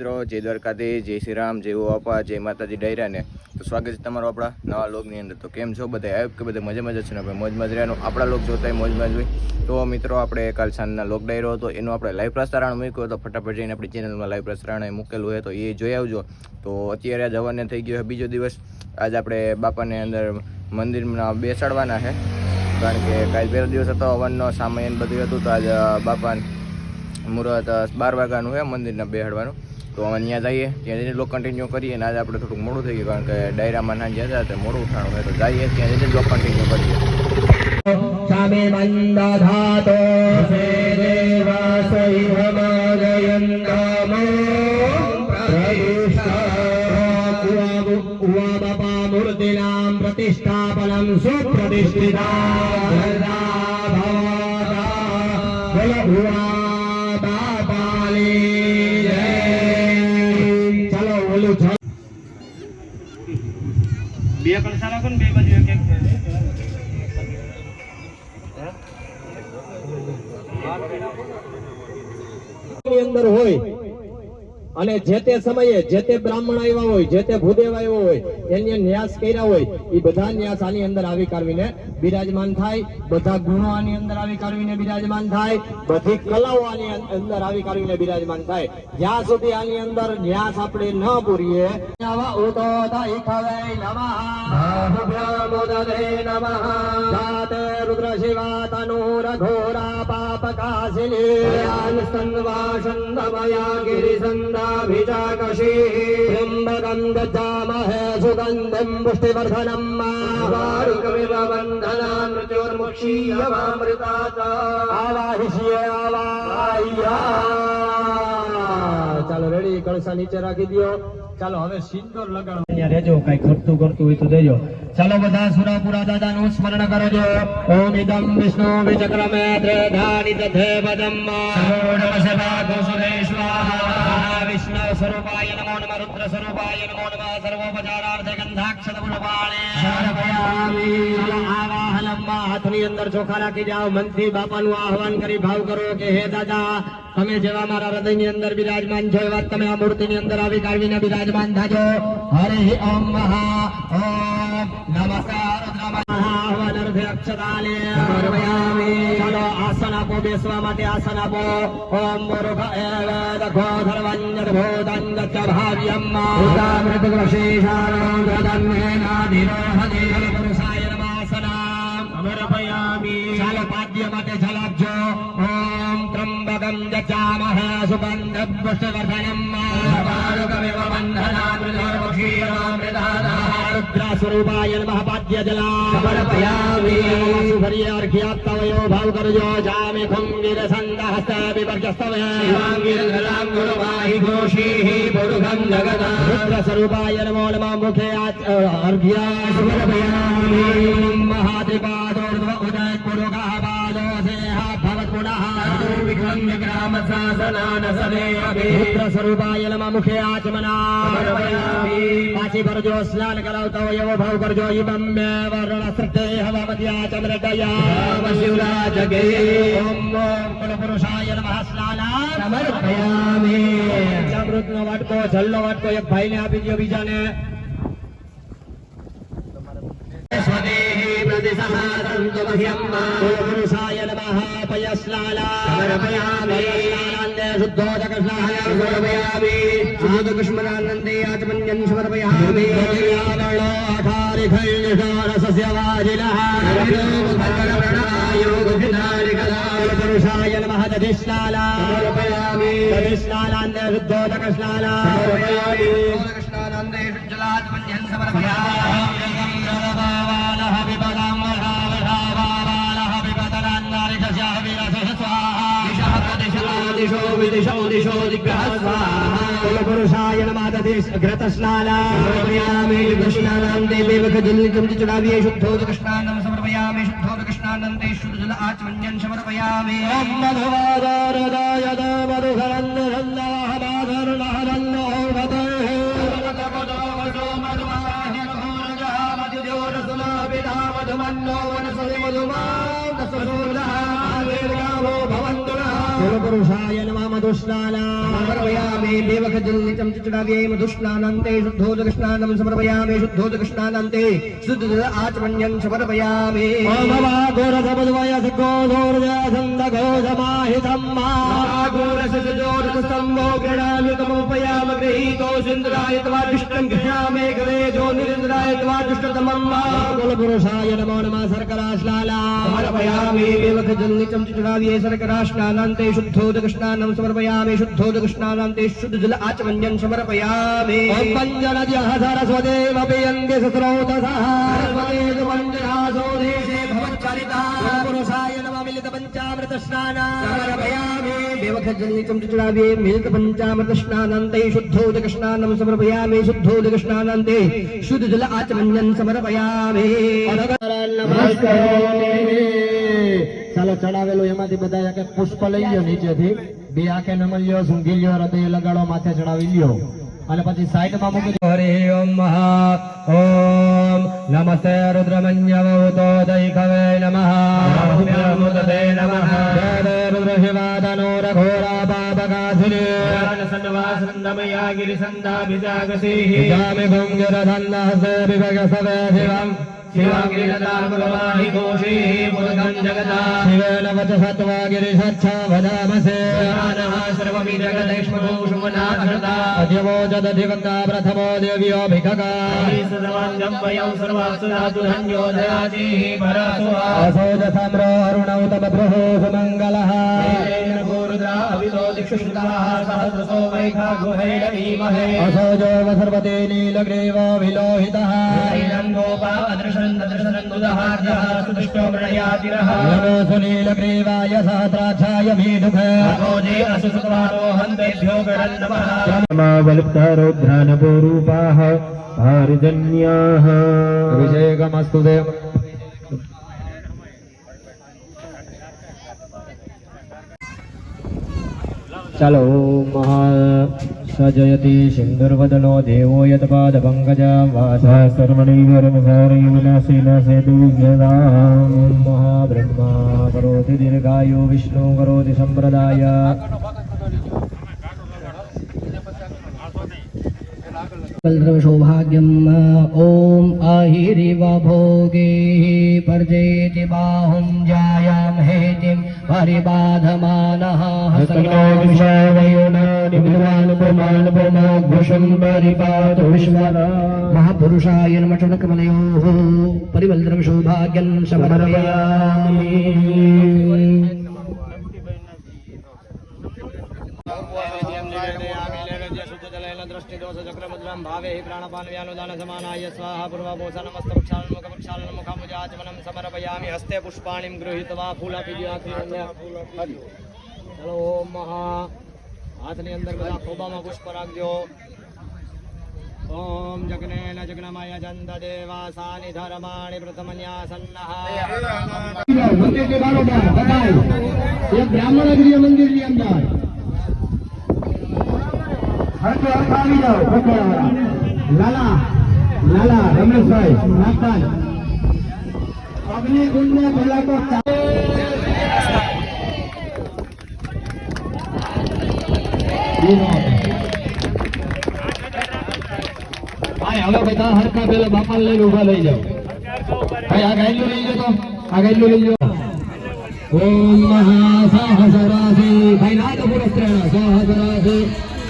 મિત્રો જય દ્વારકાધીશ, જય શ્રી રામ, જય બાપા, જય માતાજી ડાયરાને. તો સ્વાગત છે તમારું આપણા નવા લોગની અંદર. તો કેમ છો બધા? આવ્યું કે બધા મજા છે ને? ભાઈ મોજમાં જ રહેવાનું. આપણા લોગ જોતા મોજમાં જ હોય. તો મિત્રો આપણે કાલ સાંજના લોક ડાયરો હતો એનું આપણે લાઈવ પ્રસારણ મૂક્યો હતો. ફટાફટ જઈને આપણી ચેનલમાં લાઈવ પ્રસારણ મૂકેલું હોય તો એ જોઈ આવજો. તો અત્યારે આજ હવાને થઈ ગયો બીજો દિવસ. આજ આપણે બાપાને અંદર મંદિરમાં બેસાડવાના છે, કારણ કે કાલ પહેલો દિવસ હતો, હવનનો સામાન બધું હતું. તો આજે બાપાને મુહૂર્ત 12 વાગ્યાનું છે મંદિરના બેસાડવાનું. તો અમે ત્યાં જઈએ, ત્યાં જઈને લોક કન્ટિન્યુ કરીએ. અને આજે આપણે થોડુંક મોડું થઈ ગયું, કારણ કે ડાયરામાં ના જ્યાં હતા મોડું ઉઠાણું હોય. તો જઈએ ત્યાં જઈને લોક કન્ટિન્યુ કરીએ. સામે મંદધાતો મૂર્તિનામ પ્રતિષ્ઠાપનમ સુપ્રતિષ્ઠિતા બે કણસા રાખો ને, બે બાજુ એક એક અંદર હોય અને જે તે સમયે જે તે બ્રાહ્મણ આવ્યા હોય, જે તે ભૂદેવ આવ્યો હોય, એને ન્યાસ કર્યા હોય, એ બધા ન્યાસ આની અંદર આવી કાઢવીને બિરાજમાન થાય. બધા ગુણો આની અંદર આવી કાઢવીને બિરાજમાન થાય. બધી કલાઓ આની અંદર આવી કાઢવીને બિરાજમાન થાય. જ્યાં સુધી આની અંદર ન્યાસ આપણે ન પૂરીએ રુદ્ર શિવા તનુર ઘોરા પાપ गिरिसंदाभिजाकशीम्बकं दज्जामहे सुगन्धिं पुष्टिवर्धनं वारुकमिव बन्धनान् मृत्योर्मुक्षीयमामृतात् आवाहिष्ये आवाह्या. ચાલો રેડી, કળશા નીચે રાખી દો. ચાલો હવે સિંદૂર લગાડો. અહીંયા રહેજો, કઈ ખર્ચું કરતું હોય તો દેજો. ચાલો બધા સુરાપુરા દાદાનું સ્મરણ કરજો. ઓમ ઇદમ વિષ્ણુ વિચક્રમે ત્રેધાનિ તથે પદમ વિષ્ણુ સ્વરૂપાય નમો નમઃ, રુદ્ર સ્વરૂપાય નમો નમઃ, સર્વોપચારાર્થે ગંધાક્ષત પુષ્પાણે આવાહનમમાં હાથની અંદર ચોખા રાખી જાઓ. મનથી બાપાનું આહવાન કરી ભાવ કરો કે હે દાદા, તમે જેવા મારા હૃદયની અંદર બિરાજમાન છો એવા તમે આ મૂર્તિની અંદર આવી કાઢવીને બિરાજમાન થાજો. હરિ ઓમ મહા ઓમ નમસ્કાર આહવાન અર્થે અક્ષતાલે સમર્પયામિ. ચાલો આસન આપો, બેસવા માટે આસન આપો. ઓમ મૂર્ખ એવ દઘોધર્વંજત ભૂતં ગચ્છ ભાવ્યમ ભૂતામૃત વિશેષાણં ગદન્નેનાધિરોહતિ પુરુષાય નમાસનામ સમર્પયામિ. ચાલો પાદ્ય માટે જલ આપજો. ઓમ ત્રંબકં જચામહે સુગંધં પુષ્ટિવર્ધનમ વારુકમિવ બંધનામૃતોર્ముక్షీయమామృతాः રુદ્ર સ્વરૂપાય નમઃ. પાદ્ય જલા સમર્પયામિ. શુભર્ય અર્ઘ્ય આપતા ભાવ કરજો. જામે ખુંગીર સંદહસ્ત વિપર્યસ્તવે શિવાંગીરધરાં ગુરુવાહી ઘોષીઃ પુરુષં જગતા રુદ્ર સ્વરૂપાય નમો નમઃ. મુખે અર્ઘ્ય સમર્પયામિ. મહાત્રિપાદોર્ધ્વ ઉદય પુરુષઃ પાદો સેહ ભવત પુનઃ વિક્રમ ગ્રામ શાસનાન સદે રુદ્ર સ્વરૂપાય નમઃ. મુખે આચમના સમર્પયામિ. પાછી ભરજો, સ્નાન કરાવતા હોય એવો ભાવ કરજો. ઇમં મે વર્ણ સૃતે હવમદ્યા ચંદ્રદયા વશિવલા જગે. ઓમ કુલ પુરુષાય નમઃ. સ્નાના સમર્પયામિ. અમૃતનો વાટકો, જલનો વાટકો એક ભાઈને આપી દો, બીજાને. સ્વદેહી પ્રતિસહારં મહ્યમ પુરુષાય નમઃ. પયસ્નાના સમર્પયામિ. શુદ્ધોદક સ્નાનં સમર્પયામિ. શુદ્ધોદકસ્મરાનંદે આચમન્યં સમર્પયામિ. અઠારિ ખૈલશાન સસ્યવાજિનઃ પુરુષાય નમઃ. દધિસ્નાના સમર્પયામિ. દધિસ્નાનાંદે શુદ્ધોદક સ્નાના સમર્પયામિ. શુદ્ધોદકસ્નાનાંદે શુદ્ધલાચમન્યં સમર્પયામિ. પુરુષાય નમઃ. ઘૃતસ્નાના સમર્પયામિ. કૃષ્ણાનંદે દેવકજલનિકં ચડાવીએ. શુદ્ધોદકસ્નાનં સમર્પયામિ. શુદ્ધોદકસ્નાનંદે શુદ્ધજલ આચમન્યં સમર્પયામિ. મધુવાદારદાય પુરુષાય નમઃ. मधुस्नाना समर्पयामि देवखजलनिचं चडाव्ये मधुस्नानान्ते शुद्धोदकस्नानं समर्पयामि शुद्धोदकस्नानान्ते शुद्धजल आचमन्यं समर्पयामि ओम घोरसपद्वयसघोधोर्जसन्दघोषमाहितं महाघोरसजोरसस्तम्भो गणायुतमुपयाम गृहीतो सिन्द्राय त्वा दुष्टं गृह्णामे गवेजो निरिन्द्राय त्वा दुष्टतमं कुलपुरुषाय नमो नमः सर्कराश्लाला समर्पयामि देवखजलनिचं चडाव्ये सर्कराश्नानान्ते शुद्धोदकस्नानं समर्पयामि शुद्धोदकस्नानान्ते शुद्धजल आचमन्यं समर्पयामि ओम पञ्चनद्यः सरस्वतीव पियन्ति सस्रोतसः सरस्वतीव पञ्चरासो देशे भवच्चरितः पुरुषाय नमः मिलितपञ्चामृतस्नाना समर्पयामि देवखजलनिचं चडाव्ये मिलितपञ्चामृतस्नानान्ते शुद्धोदकस्नानं समर्पयामि शुद्धोदकस्नानान्ते शुद्धजल आचमन्यं समर्पयामि ચાલો ચડાવેલું એમાંથી બધા એક પુષ્પ લઈ લ્યો નીચેથી બે આંખે નમન લ્યો સૂંઘી લ્યો હૃદય લગાડો માથે ચડાવી લ્યો અને પછી સાઈડમાં મૂકી દો હરિ ઓમ મહા ઓમ નમસ્તે રુદ્રમન્યવતો દૈખવે નમઃ ભૂમ્યામુદતે નમઃ રુદ્રશિવાદનો રઘોરા પાપકાસિને સન્નવાસંદમયા ગિરિસંદાભિજાગસીઃ જામે ભુંગિરધન્નહસે વિભગસવે શિવમ शिवागिरिदाकुलवाहि घोषेः पुरगं जगदा शिवेन वचसत्वा गिरिशच्छा वदामसे नः सर्वमिदगदैष्मघोषुमनाभृता अद्यवोचदधिवक्ता प्रथमो देव्योऽभिखगा सदवाञ्जम्बयौ सर्वासुरातु धन्यो दयाचिः परसुः असोजसम्रो अरुणौ तमभ्रुः सुमङ्गलः भूरुद्रा अवितो दिक्षुश्रुताः सहस्रसो वैखा गुहैरवीमहे असोजो सर्वते नीलग्रीवो विलोहितः गोपा अदृश सुनीलग्रीवाय सहस्राक्षाय रुद्रानपूरूपाः हारिजन्याः अभिषेकमस्तु देव चलो महा सजयति सिन्दुर्वदनो देवो यत्पादपङ्कजा वासः सर्वणैर्विनाशेनासेतुभ्यदाम् महाब्रह्मा करोति दीर्घायु विष्णु करोति सम्प्रदाय सौभाग्यम् ॐ अहिरिव भोगे पर्जेति बाहुं जायां हेतिं परिबाधमानः महापुरुषाय नमः चरणकमलयोः परिवल्द्रं सौभाग्यं समर्पयामि दृष्टिदोषचक्रमुद्रां भावे प्राणपानव्यानुदान समानाय स्वाहा पूर्वभूषणमस्तमुक्षालमुखमुजाचमनं समर्पयामि हस्ते पुष्पाणिं गृहीत्वा चलो ओम महा हाथनी अंदर बधा खोबाમાં પુષ્પ રાખજો ओम जगनेन जगनमय जन्द देवासानि धर्माणि प्रथमन्यासन्नः मंदिर के बारोबार बताए ये ब्राह्मणगिरी मंदिर के अंदर हर આવી જાઓ ભગવાન લાલા લાલા રમેશભાઈ નાસ્તાન અગ્નિ કુંડ में પહેલા તો હવે બધા હરકા પેલા બાપા લઈને ઉભા લઈ જાઓ ભાઈ આ ગાયલું લઈ જાઓ તો આ ગાયલું લઈ જાઓ ઓમ મહા સહસ્રાસી ભાઈ ના તો પુરસ્ત્રેણ સહસ્રાસી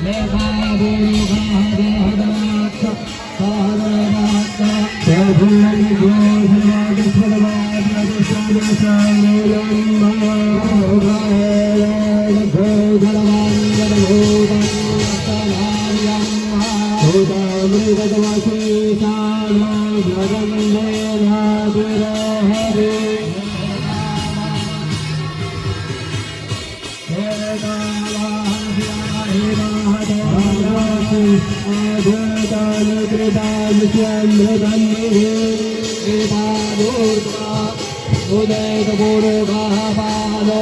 મેઘા બોલો ગાહદાક્ષ સહસ્રાક્ષ દેવભૂમિ ગોધરાજ સ્વરવાદ નદસ્વાદસામેલમ મહાભાય ગોધરવાંગર ભૂતં સલાયમ ભૂતામૃતવાસી સાનો ભગવંદે નાગુર હરે उदय गुरु पादो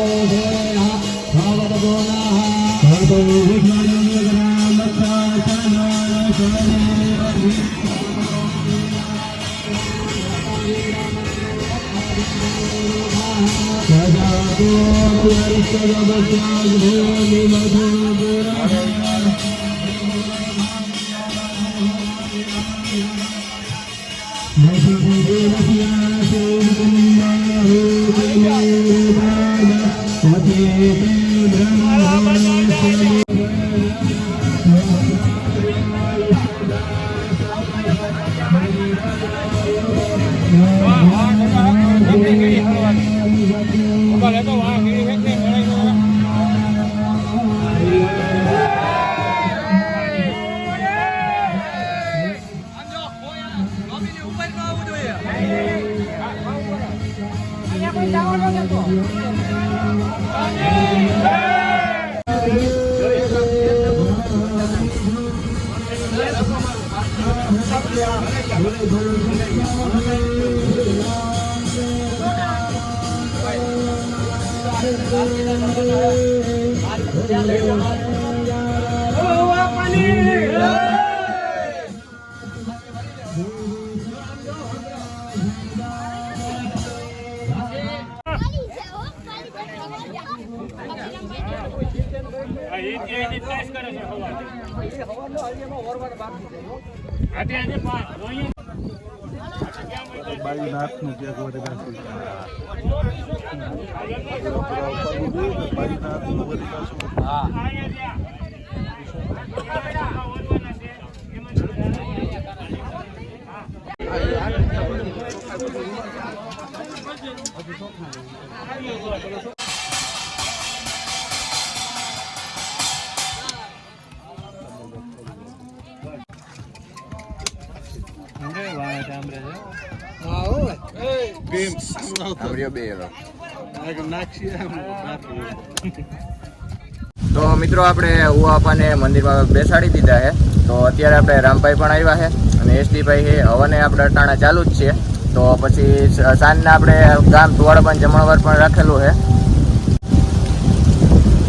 भगवत તો મિત્રો આપણે ઉવાપાને મંદિરમાં બેસાડી દીધા છે. તો અત્યારે આપણે રામભાઈ પણ આવ્યા છે અને એસટીભાઈ છે. હવને આપણે અટાણા ચાલુ જ છે. તો પછી સાંજના આપણે ગામ ધોવાડામાં જમણવાર પણ રાખેલું છે.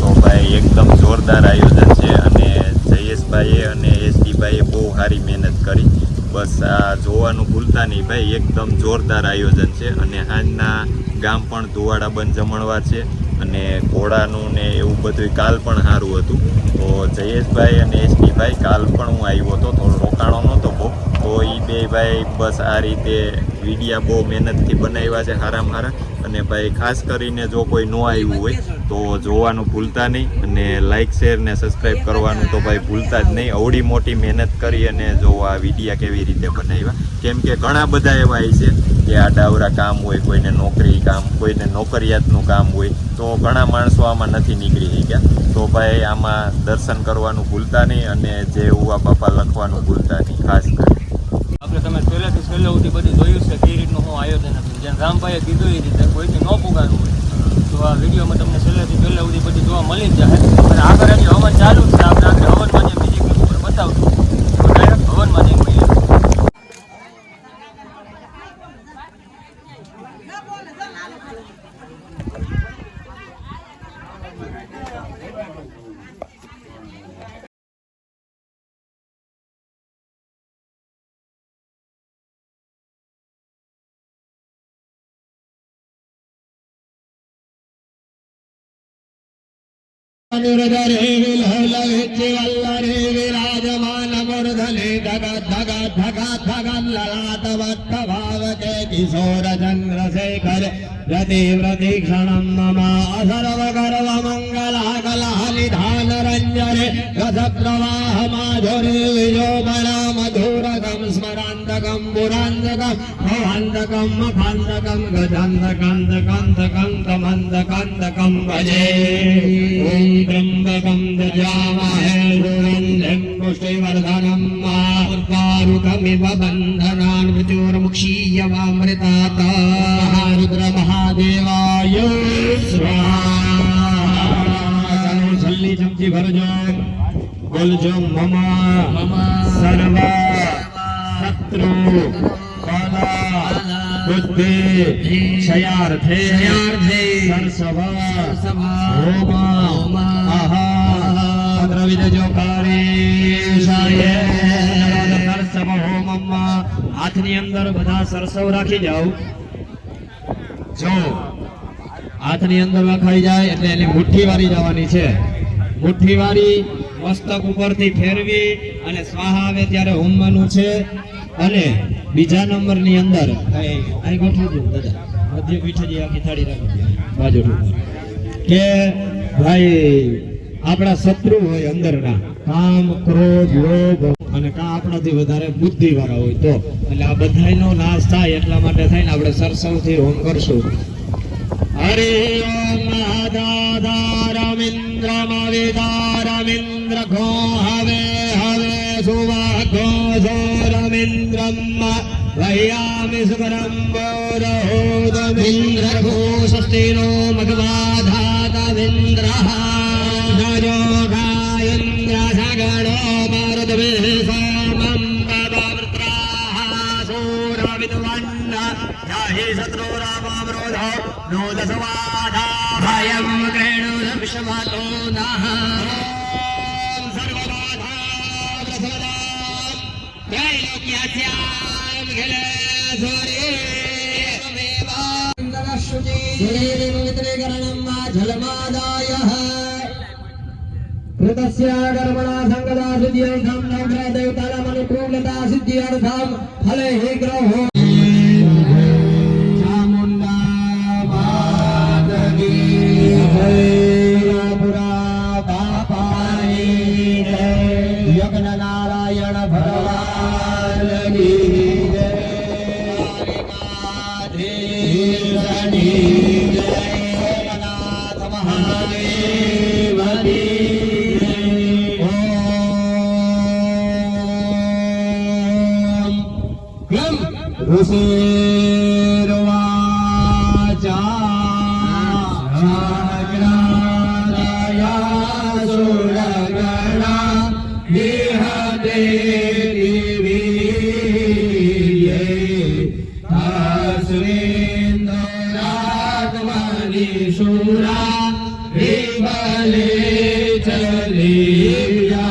તો ભાઈ એકદમ જોરદાર આયોજન છે અને જયેશભાઈએ અને એસટીભાઈએ બહુ સારી મહેનત કરી. બસ આ જોવાનું ભૂલતા નહીં ભાઈ, એકદમ જોરદાર આયોજન છે. અને આજના ગામ પણ ધોવાડા બંધ જમણવાર છે અને ઘોડાનું ને એવું બધું કાલ પણ સારું હતું. તો જયેશભાઈ અને એસટીભાઈ કાલ પણ હું આવ્યો હતો, થોડો રોકાણો નહોતો બહુ. તો એ બે ભાઈ બસ આ રીતે વિડીયા બહુ મહેનતથી બનાવ્યા છે સારામાં સારા. અને ભાઈ ખાસ કરીને જો કોઈ ન આવ્યું હોય તો જોવાનું ભૂલતા નહીં અને લાઇક શેર ને સબસ્ક્રાઈબ કરવાનું તો ભાઈ ભૂલતા જ નહીં. અવડી મોટી મહેનત કરી અને જો આ વિડીયા કેવી રીતે બનાવ્યા, કેમ કે ઘણા બધા એવા છે કે આડાવરા કામ હોય, કોઈને નોકરી કામ, કોઈને નોકરિયાતનું કામ હોય, તો ઘણા માણસો આમાં નથી નીકળી ગયા. તો ભાઈ આમાં દર્શન કરવાનું ભૂલતા નહીં અને જે ઉવા બાપા લખવાનું ભૂલતા નહીં ખાસ કરી. આપણે તમે પહેલાંથી છેલ્લે સુધી બધું જોયું છે કે એ રીતનું હું આયોજન હતું. જેમ રામભાઈએ કીધું એ રીતે કોઈથી ન પુગારવું હોય તો આ વિડીયોમાં તમને છેલ્લેથી પહેલા સુધી બધું જોવા મળી જ જાય. અને આગળ હજી હવન ચાલુ જ છે. આપણે આગળ હવનમાં જે બીજી ક્લિપ ઉપર બતાવશું તો ડાયરેક્ટ હવનમાં જઈને મળીએ. विराजमान मूर्धने धगत धगत धगत धगत ललाटवत्त भावके किशोर चंद्रशेखर रतिव्रतीक्षणं मम असर्व गर्व मंगलाकलह निधान रंजने रसप्रवाह माधुरी विजोबण मधुरकं स्मरान्तकं पुरान्तकं भवान्तकं मखान्तकं गजान्तकान्तकान्तकं तमन्तकान्तकं भजे. ॐ त्र्यम्बकं दद्यामहे सुगन्धिं पुष्टिवर्धनं मारुतमिव बन्धनान् मृत्योर्मुक्षीयवामृतात्. रुद्र महादेवाय स्वाहा. छल्ली चमची भरजो बोलजो मम सर्व शत्रु कला बुद्धि क्षयार्थे सरसव होम द्रविड जो કાર્ય સરસવ હોમ. હાથની અંદર બધા સરસવ રાખી જાઓ. જો હાથની અંદર નખાઈ જાય એટલે એની મુઠ્ઠી વાળી જવાની છે. મુઠ્ઠી વાળી મસ્તક ઉપરથી ફેરવી અને સ્વાહા આવે ત્યારે હોમવાનું છે. અને બીજા નંબરની અંદર અહીં ગોઠવી દો દાદા, મધ્ય પીઠજી આખી થાળી રાખી દો બાજુ કે ભાઈ આપણા શત્રુ હોય અંદરના કામ ક્રોધ લોભ અને કા આપણાથી વધારે બુદ્ધિ વાળા હોય તો એટલે આ બધાયનો નાશ થાય એટલા માટે થઈને આપણે સરસવથી હોમ કરશું. હરિ ઓમ મહાદાદારમિન્દ્રમવિદારમિન્દ્ર ઘો હવે હવે સુવાઘો જોરમિન્દ્રમ વહ્યામિ સુકરમ બોરહોદમિન્દ્ર ઘો સ્વસ્તિનો મઘવાધાતમિન્દ્રઃ નજોગાયેન્દ્ર સગણો મરુદ્ભિઃ સોમં પવવૃત્રાઃ સૂરવિદ્વન્ન જાહિ શત્રુરામવરોધો નોદસવાધા ભયં ક્રેણુર્વિષમતો નઃ સર્વબાધા પ્રસદાં त्रैलोक्यस्यां खिले जलमादायः कृतस्य कर्मणा संगदा सिद्ध्यर्थं नवग्रह देवतानामनुकूलता सिद्ध्यर्थं फले हि ग्रहो चामुण्डा मातकी भैरपुरा पापानि यज्ञ नारायण भगवान की जय कालिकाधीशनी जय सोमनाथ महादेव की ओम क्लं ऋषिर्वाचा जाग्रतया सुरगणा निहते दिव्ये तस्मिन् शूरा विबले चलेव्या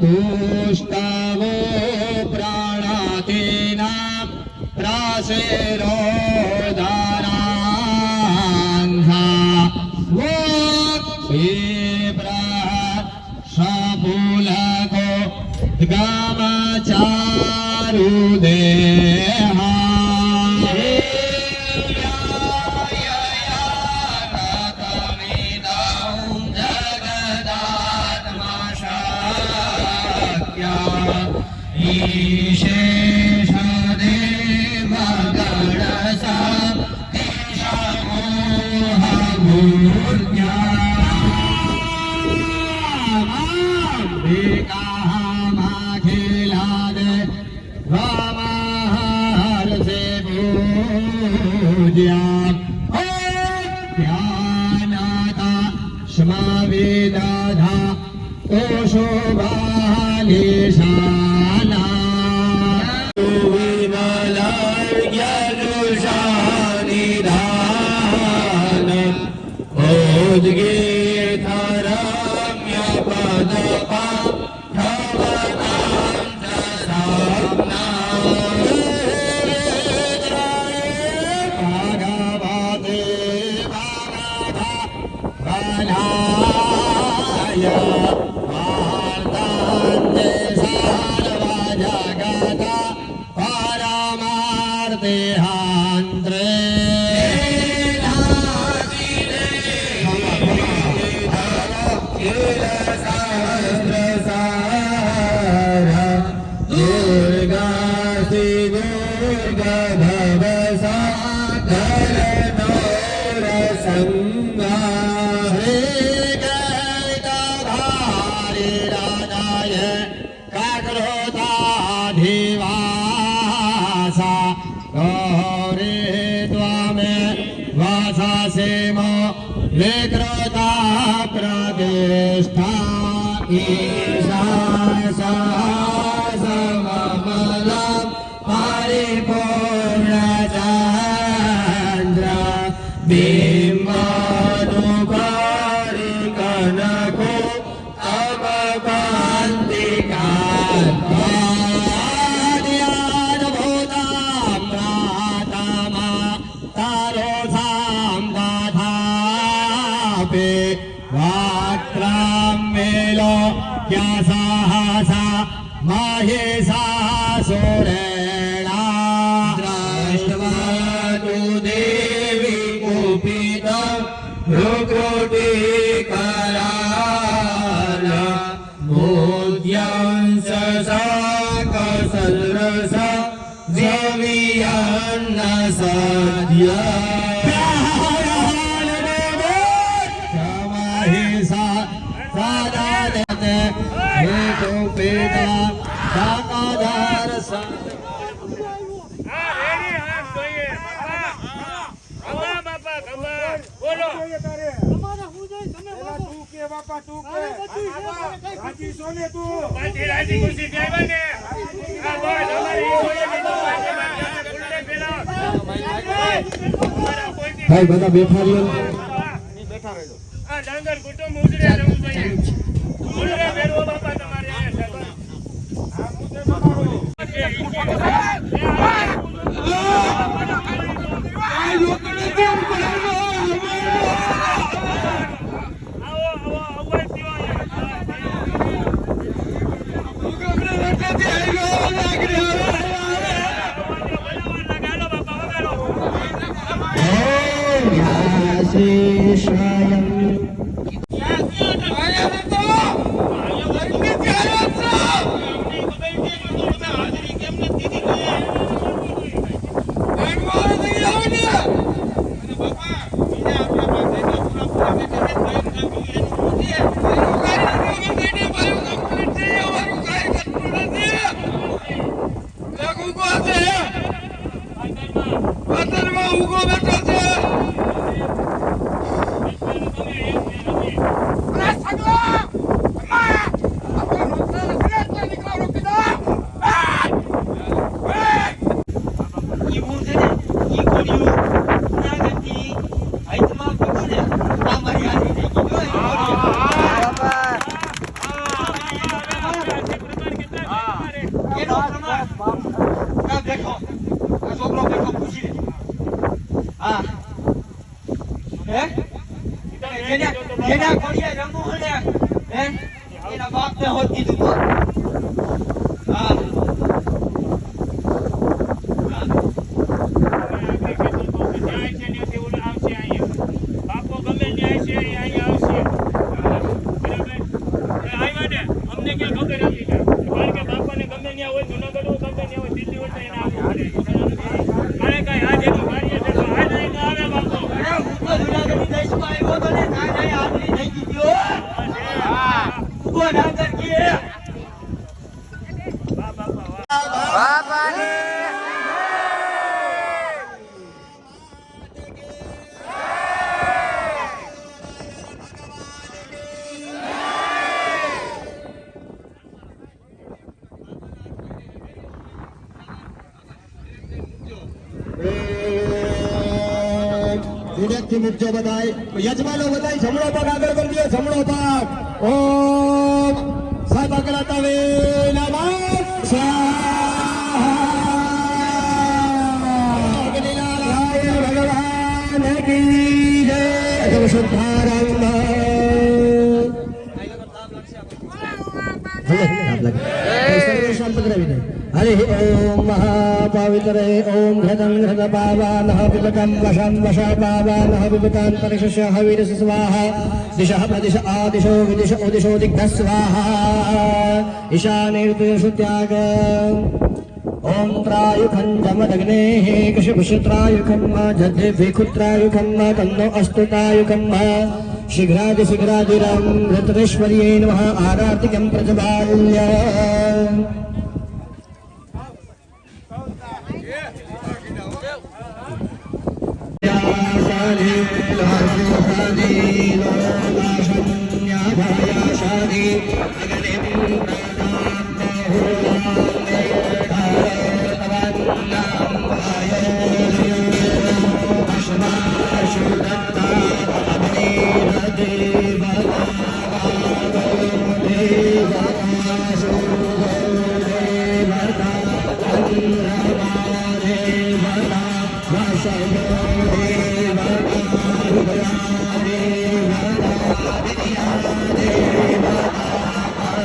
तुष्टवो प्राणातेना प्रासेरो दारान्धा वो शपुलको गामाचारु देहा समावेदाधा ओशो बालिशाना विमलज्ञानुषानिधान ओद्गे धरम्य पदपा विकृता प्रतिष्ठा ईशा सममलं परिपूर्णचन्द्र बिम्बानुकारिकनको तमकान्तिकाद्याद्भूतां प्रातमा तार व्यासाः सा माहेशाः सोरेणा द्रष्टवातु देवी कुपिता भ्रुकुटिकराल मोद्यांश साकसद्रस जवियन्न सद्य समाहिसा सादानते हेतुपेता साकाधार ભાઈ બધા બેઠા રહ્યો ડાંગર કુટુંબ ઉજરે રહેવું જોઈએ ઉજરે બેરો બાપા તમારે વિડકથી મુકજો બધાય યજમાનો બધાય જમણો પગ આગળ કરી દો જમણો પગ ઓમ સકલ તવે નમઃ સ્વાહા ભગવાન કી જય શુદ્ધારંભ हरि ओम महापावितरे ओम घृतं घृतपावानः पिबकं वशं वशपावानः पिबकान्तरिक्षस्य हविरस स्वाहा दिशः प्रदिश आदिशो विदिश उदिशो दिग्धः स्वाहा ईशाने ऋतुषुत्याग ओम त्रायुखं जमदग्नेः कृषिभुषत्रायुखं जद्धेभिखुत्रायुखं तन्नो अस्तुतायुखं शीघ्रादिशीघ्रादिरं ऋतरेश्वर्यै नमः आरार्तिकं प्रजबाल्य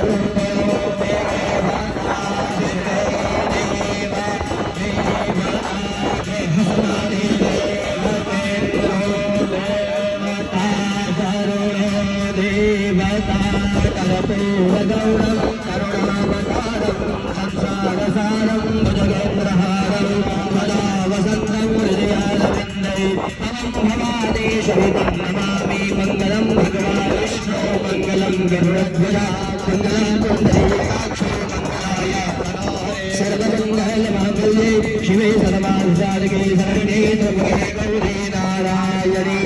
Hare कस्तूरगौरं करुणावतारं संसारसारं भुजगेन्द्रहारं सदा वसन्तं हृदयारविन्दे तवं भवादेशविदं नमामि मङ्गलं भगवान् विष्णो मङ्गलं गरुडध्वजा मङ्गलं पुण्डरीकाक्षो मङ्गलाय सर्वमङ्गलमाङ्गल्ये शिवे सर्वार्थसाधके शरण्ये त्र्यम्बके गौरी नारायणी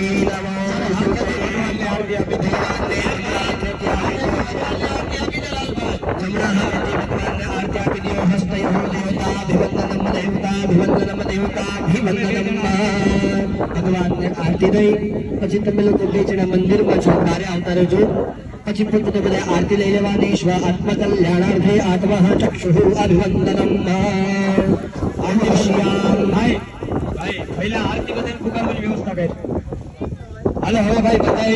ભગવાનને આરતી દઈ પછી તમે લોકો બેચણા મંદિરમાં છો તારે આવતા રહેજો પછી પોતે બધા આરતી લઈ લેવાની સ્વ આત્મકલ્યાણાર્થે આત્મઃ ચક્ષુઃ અભિવંદનમ ભાઈ પહેલા આરતી બધાને ફુગાવાની વ્યવસ્થા કરી હાલો હવે ભાઈ બધા